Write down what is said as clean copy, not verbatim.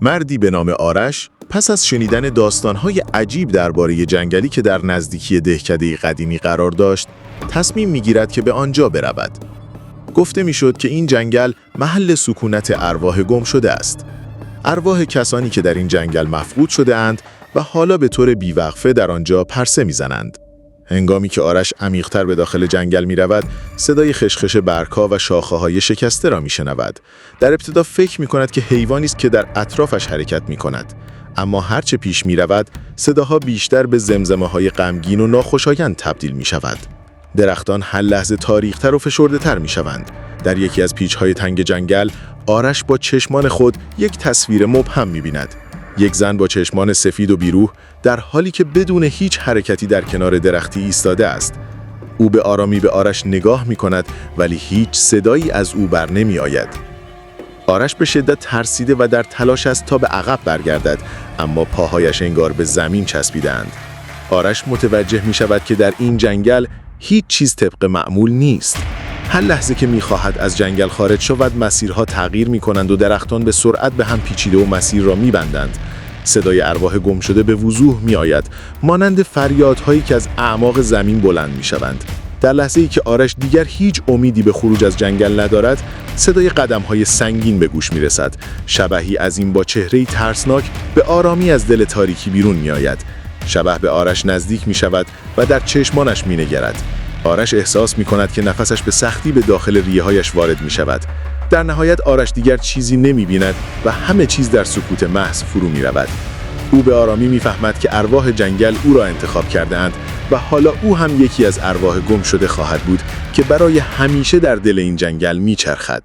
مردی به نام آرش پس از شنیدن داستان‌های عجیب درباره جنگلی که در نزدیکی دهکده قدیمی قرار داشت، تصمیم می‌گیرد که به آنجا برود. گفته می‌شد که این جنگل محل سکونت ارواح گم شده است. ارواح کسانی که در این جنگل مفقود شده اند و حالا به طور بیوقفه در آنجا پرسه می‌زنند. هنگامی که آرش عمیق‌تر به داخل جنگل می‌رود، صدای خشخش برگ‌ها و شاخه‌های شکسته را می‌شنود. در ابتدا فکر می‌کند که حیوانی است که در اطرافش حرکت می‌کند، اما هرچه پیش می‌رود، صداها بیشتر به زمزمه‌های غمگین و ناخوشایند تبدیل می‌شود. درختان هر لحظه تاریک‌تر و فشرده‌تر می‌شوند. در یکی از پیچ‌های تنگ جنگل، آرش با چشمان خود یک تصویر مبهم می‌بیند. یک زن با چشمان سفید و بیروح در حالی که بدون هیچ حرکتی در کنار درختی ایستاده است. او به آرامی به آرش نگاه می‌کند ولی هیچ صدایی از او بر نمی‌آید. آرش به شدت ترسیده و در تلاش است تا به عقب برگردد، اما پاهایش انگار به زمین چسبیده‌اند. آرش متوجه می‌شود که در این جنگل هیچ چیز طبق معمول نیست. هر لحظه که می‌خواهد از جنگل خارج شود، مسیرها تغییر می‌کنند و درختان به سرعت به هم پیچیده و مسیر را می‌بندند. صدای ارواح گم شده به وضوح می‌آید، مانند فریادهایی که از اعماق زمین بلند می‌شوند. در لحظه‌ای که آرش دیگر هیچ امیدی به خروج از جنگل ندارد، صدای قدم‌های سنگین به گوش می‌رسد. شبحی عظیم با چهره‌ای ترسناک به آرامی از دل تاریکی بیرون می‌آید. شبح به آرش نزدیک می‌شود و در چشمانش می‌نگرد. آرش احساس می‌کند که نفسش به سختی به داخل ریه‌هایش وارد می‌شود. در نهایت آرش دیگر چیزی نمی‌بیند و همه چیز در سکوت محض فرو می‌رود. او به آرامی می‌فهمد که ارواح جنگل او را انتخاب کرده‌اند و حالا او هم یکی از ارواح گم شده خواهد بود که برای همیشه در دل این جنگل می‌چرخد.